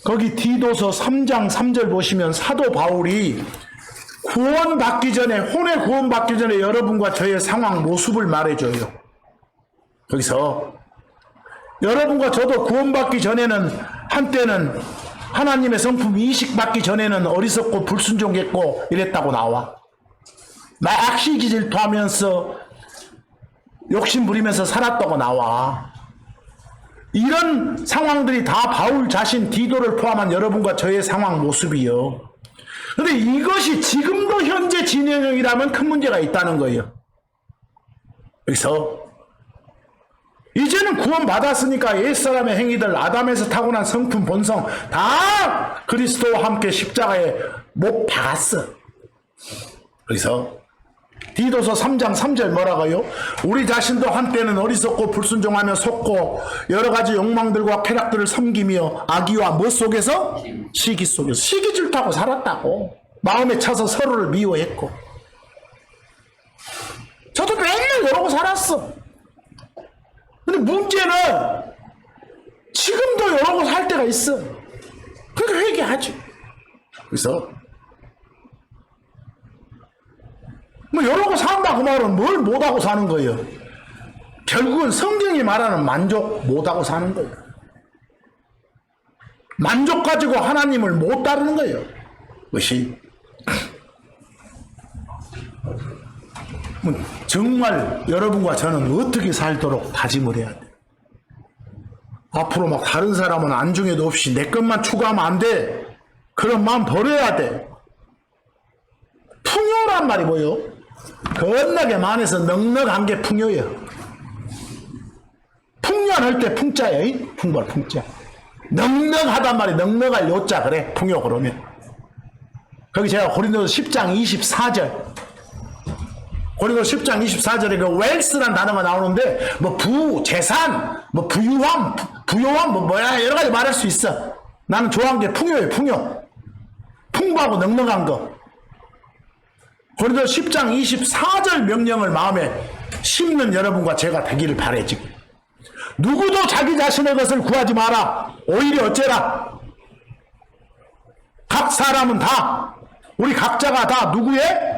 거기 디도서 3장 3절 보시면 사도 바울이 구원받기 전에, 혼의 구원받기 전에 여러분과 저의 상황 모습을 말해줘요. 거기서 여러분과 저도 구원받기 전에는 한때는 하나님의 성품 이식받기 전에는 어리석고 불순종했고 이랬다고 나와. 막 시기 질투하면서 욕심 부리면서 살았다고 나와. 이런 상황들이 다 바울 자신 디도를 포함한 여러분과 저의 상황 모습이요. 근데 이것이 지금도 현재 진행형이라면 큰 문제가 있다는 거예요. 여기서 이제는 구원받았으니까 옛사람의 행위들, 아담에서 타고난 성품, 본성 다 그리스도와 함께 십자가에 못 박았어. 그래서 디도서 3장 3절 뭐라고요? 우리 자신도 한때는 어리석고 불순종하며 속고 여러 가지 욕망들과 쾌락들을 섬기며 악의와 뭐 속에서? 시기 속에서. 시기 질투하고 살았다고. 마음에 차서 서로를 미워했고. 저도 맨날 이러고 살았어. 근데 문제는 지금도 이러고 살 때가 있어. 그러니까 회개하지. 그래서 뭐 이러고 산다 그 말은 뭘 못하고 사는 거예요? 결국은 성경이 말하는 만족 못하고 사는 거예요. 만족 가지고 하나님을 못 따르는 거예요. 그것이 정말 여러분과 저는 어떻게 살도록 다짐을 해야 돼. 앞으로 막 다른 사람은 안중에도 없이 내 것만 추구하면 안 돼. 그런 마음 버려야 돼. 풍요란 말이 뭐요? 겁나게 많아서 넉넉한 게 풍요예요. 풍요할 때 풍자예요. 풍벌 풍자. 넉넉하단 말이 넉넉할 요자 그래. 풍요 그러면. 거기 제가 고린도서 10장 24절 고린도서 10장 24절에 그 웰스란 단어가 나오는데 뭐 재산, 뭐 부유함, 뭐 뭐야 여러 가지 말할 수 있어. 나는 좋아하는 게 풍요예요. 풍요. 풍부하고 넉넉한 거. 고린도서 10장 24절 명령을 마음에 심는 여러분과 제가 되기를 바래 지금. 누구도 자기 자신의 것을 구하지 마라. 오히려 어째라. 각 사람은 다 우리 각자가 다 누구의?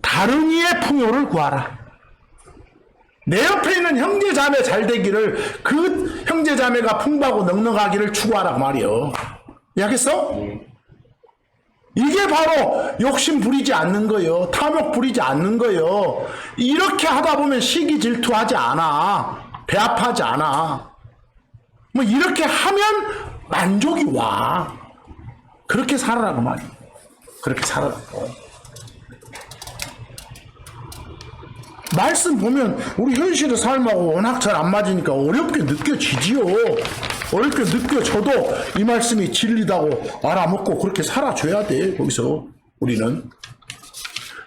다른 이의 풍요를 구하라. 내 옆에 있는 형제자매 잘 되기를 그 형제자매가 풍부하고 넉넉하기를 추구하라고 말이요. 이해하겠어? 이게 바로 욕심 부리지 않는 거예요. 탐욕 부리지 않는 거예요. 이렇게 하다 보면 시기 질투하지 않아. 배합하지 않아. 뭐 이렇게 하면 만족이 와. 그렇게 살아라고 말이에요. 그렇게 살아라고. 말씀 보면 우리 현실의 삶하고 워낙 잘 안 맞으니까 어렵게 느껴지지요. 어렵게 느껴져도 이 말씀이 진리다고 알아먹고 그렇게 살아줘야 돼. 거기서 우리는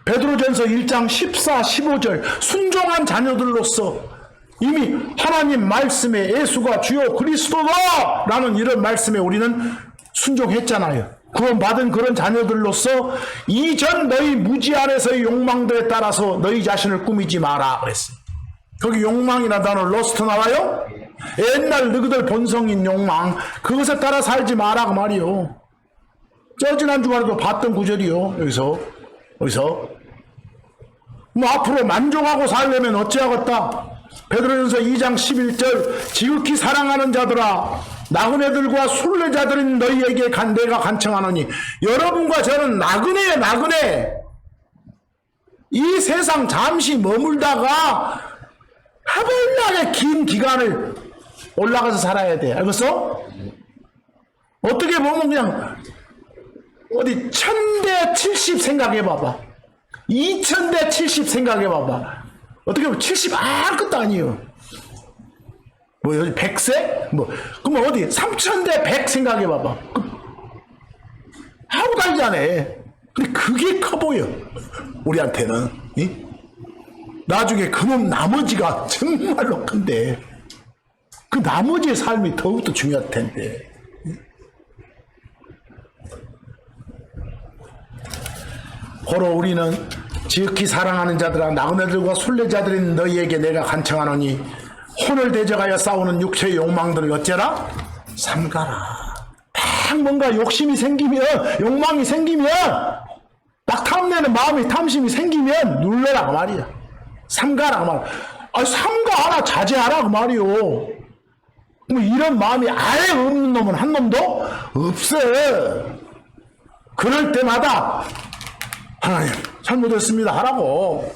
베드로전서 1장 14, 15절 순종한 자녀들로서 이미 하나님 말씀에 예수가 주요 그리스도다! 라는 이런 말씀에 우리는 순종했잖아요. 구원받은 그런 자녀들로서 이전 너희 무지 안에서의 욕망들에 따라서 너희 자신을 꾸미지 마라 그랬어요. 거기 욕망이라는 단어 러스트 나와요? 옛날 너희들 본성인 욕망, 그것에 따라 살지 마라 그 말이요. 지난 주말에도 봤던 구절이요. 여기서 뭐 앞으로 만족하고 살려면 어찌하겠다. 베드로전서 2장 11절 지극히 사랑하는 자들아 나그네들과 순례자들인 너희에게 내가 간청하노니 여러분과 저는 나그네 이 세상 잠시 머물다가 하벌나게 긴 기간을 올라가서 살아야 돼. 알겠어? 어떻게 보면 그냥 어디 1000대 70 생각해봐봐. 2000대 70 생각해봐봐. 어떻게 보면 70 아무것도 아니에요. 뭐 여기 100세? 뭐 그러면 어디 3000대 100 생각해봐봐. 하고 다니잖아. 근데 그게 커 보여 우리한테는. 이? 나중에 그놈 나머지가 정말로 큰데 그 나머지의 삶이 더욱더 중요할 텐데. 고로 우리는 지극히 사랑하는 자들아 나그네들과 순례자들인 너희에게 내가 간청하노니 혼을 대적하여 싸우는 육체의 욕망들을 어째라? 삼가라. 딱 뭔가 욕심이 생기면 욕망이 생기면 막 탐내는 마음이 탐심이 생기면 눌러라 그 말이야. 삼가라 그 말이야. 삼가 하나 자제하라 그 말이요. 뭐 이런 마음이 아예 없는 놈은 한 놈도 없어. 그럴 때마다 하나님 잘못했습니다 하라고.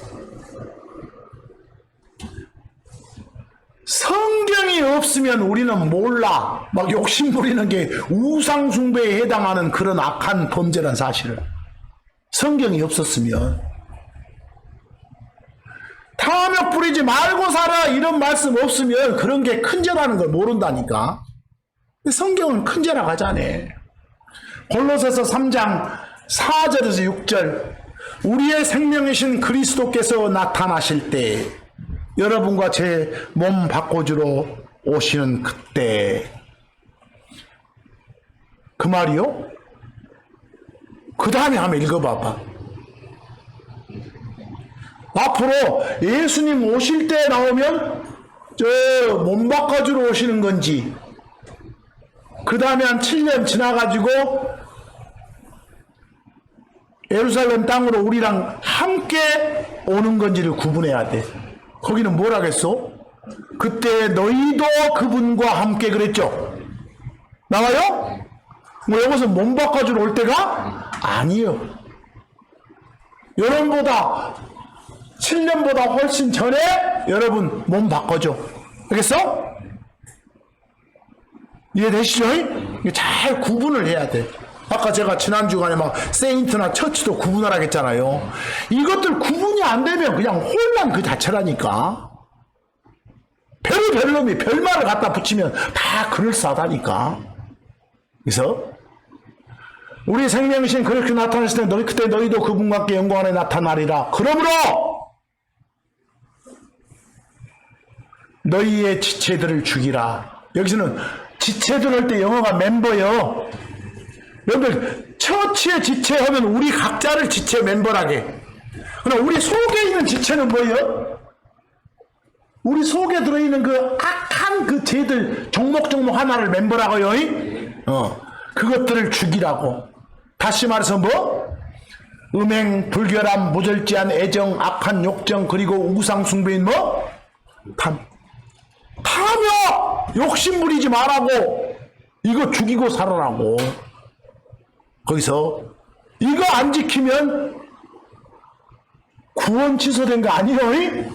성경이 없으면 우리는 몰라. 막 욕심 부리는 게 우상숭배에 해당하는 그런 악한 범죄란 사실을. 성경이 없었으면 탐욕 부리지 말고 살아 이런 말씀 없으면 그런 게 큰 죄라는 걸 모른다니까. 성경은 큰 죄라고 하잖아. 골로새서 3장 4절에서 6절 우리의 생명이신 그리스도께서 나타나실 때 여러분과 제 몸 바꿔주러 오시는 그때 그 말이요? 그 다음에 한번 읽어봐봐. 앞으로 예수님 오실 때 나오면 저 몸 바꿔주러 오시는 건지 그 다음에 한 7년 지나가지고 예루살렘 땅으로 우리랑 함께 오는 건지를 구분해야 돼. 거기는 뭐라겠어? 그때 너희도 그분과 함께 그랬죠. 나와요? 뭐 여기서 몸 바꿔주러 올 때가 아니에요. 여러분보다 7년보다 훨씬 전에 여러분 몸 바꿔줘. 알겠어? 이해되시죠? 잘 구분을 해야 돼. 아까 제가 지난 주간에 막 세인트나 처치도 구분하라고 했잖아요. 이것들 구분이 안 되면 그냥 혼란 그 자체라니까. 별놈이 별말을 갖다 붙이면 다 그럴싸하다니까. 그래서 우리 생명이신 그렇게 나타나실 때 그때 너희도 그분과 함께 영광 안에 나타나리라. 그러므로 너희의 지체들을 죽이라. 여기서는 지체들 할 때 영어가 멤버요. 여러분들 처치의 지체하면 우리 각자를 지체 멤버라게. 그럼 우리 속에 있는 지체는 뭐예요? 우리 속에 들어있는 그 악한 그 죄들 종목 하나를 멤버라고요. 그것들을 죽이라고. 다시 말해서 뭐? 음행, 불결함, 무절제한 애정, 악한 욕정, 그리고 우상 숭배인 뭐? 탐욕! 욕심 부리지 말라고. 이거 죽이고 살아라고. 거기서 이거 안 지키면 구원 취소된 거 아니에요?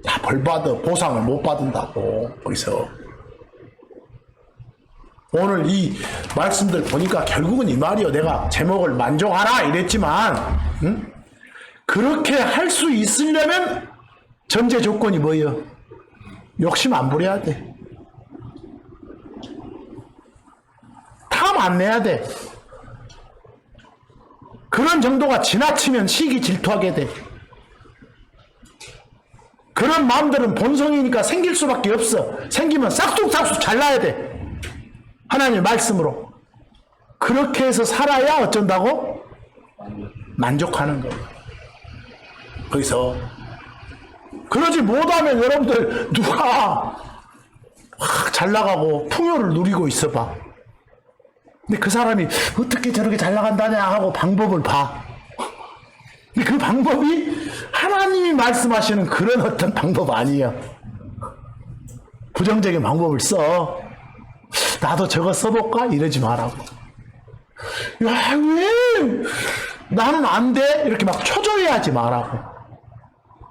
다 벌받아. 보상을 못 받는다고. 거기서 오늘 이 말씀들 보니까 결국은 이 말이요. 내가 제목을 만족하라 이랬지만 그렇게 할 수 있으려면 전제 조건이 뭐예요? 욕심 안 부려야 돼. 탐 안 내야 돼. 그런 정도가 지나치면 시기 질투하게 돼. 그런 마음들은 본성이니까 생길 수밖에 없어. 생기면 싹둑싹둑 잘라야 돼. 하나님의 말씀으로. 그렇게 해서 살아야 어쩐다고? 만족하는 거예요. 거기서 그러지 못하면 여러분들 누가 확 잘 나가고 풍요를 누리고 있어봐. 근데 그 사람이 어떻게 저렇게 잘 나간다냐 하고 방법을 봐. 근데 그 방법이 하나님이 말씀하시는 그런 어떤 방법 아니에요. 부정적인 방법을 써. 나도 저거 써볼까? 이러지 말라고. 야, 왜? 나는 안 돼? 이렇게 막 초조해하지 말라고.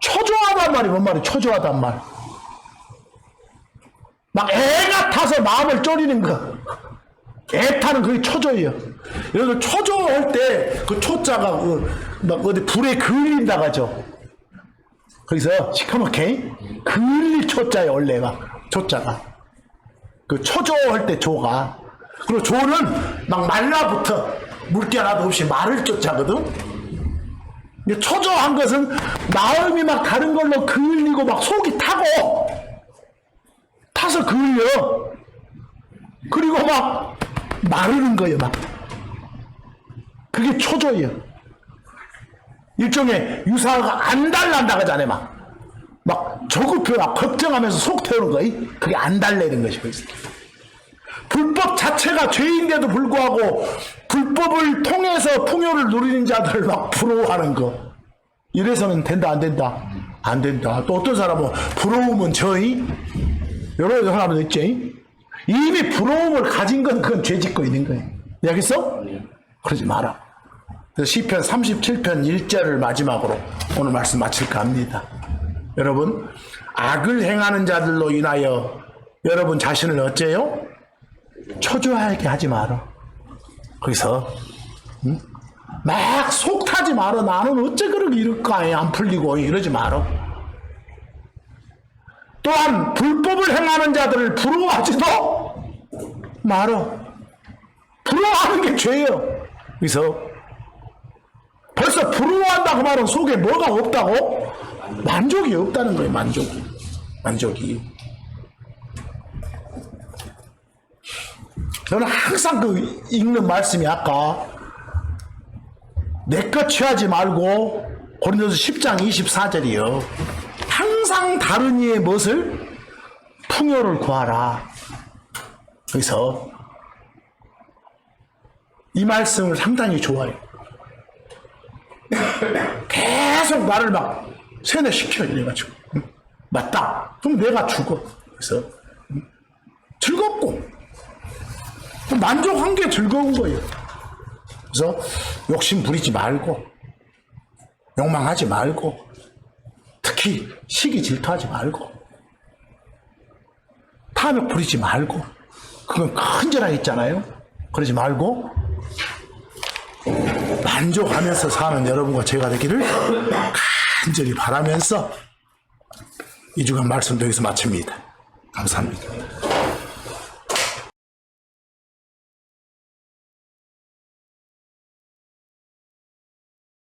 초조하단 말이 뭔 말이야? 초조하단 말. 막 애가 타서 마음을 졸이는 거. 애 타는 그게 초조해요. 여러분 초조할 때 그 초자가 막 어디 불에 그을린다 가죠. 거기서 시커멓게 그을릴 초자예요. 원래 막 초자가. 그 초조할 때 조가. 그리고 조는 막 말라붙어. 물기 하나도 없이 마를 쫓아거든. 초조한 것은 마음이 막 다른 걸로 그을리고 막 속이 타고 타서 그을려. 그리고 막 마르는 거예요. 막 그게 초조예요. 일종의 유사가 안 달란다 하잖아요. 막 조급해 막 걱정하면서 속 태우는 거예요. 그게 안 달래는 것이고 있어요. 불법 자체가 죄인데도 불구하고 불법을 통해서 풍요를 누리는 자들을 막 부러워하는 거. 이래서는 된다 안 된다? 안 된다. 또 어떤 사람은 부러우면 저희 여러 사람은 있지. 이미 부러움을 가진 건 그건 죄 짓고 있는 거예요. 알겠어? 그러지 마라. 그래서 시편 37편 1절을 마지막으로 오늘 말씀 마칠까 합니다. 여러분 악을 행하는 자들로 인하여 여러분 자신을 어째요? 초조하게 하지 마라. 거기서 막 속 타지 마라. 나는 어째 그렇게 이럴까 안 풀리고 이러지 마라. 또한 불법을 행하는 자들을 부러워하지도 마라. 부러워하는 게 죄예요. 그래서 벌써 부러워한다 그 말은 속에 뭐가 없다고? 만족이 없다는 거예요. 만족이. 저는 항상 그 읽는 말씀이 아까 내 것 취하지 말고 고린도서 10장 24절이요. 항상 다른 이의 무엇을? 풍요를 구하라. 그래서 이 말씀을 상당히 좋아해요. 계속 나를 막 세뇌시켜 이래가지고 맞다. 그럼 내가 죽어. 그래서 즐겁고 만족한 게 즐거운 거예요. 그래서 욕심 부리지 말고 욕망하지 말고 특히 시기 질투하지 말고 탐욕 부리지 말고 그건 큰 죄라 했잖아요. 그러지 말고 만족하면서 사는 여러분과 제가 되기를 간절히 바라면서 이 주간 말씀도 여기서 마칩니다. 감사합니다.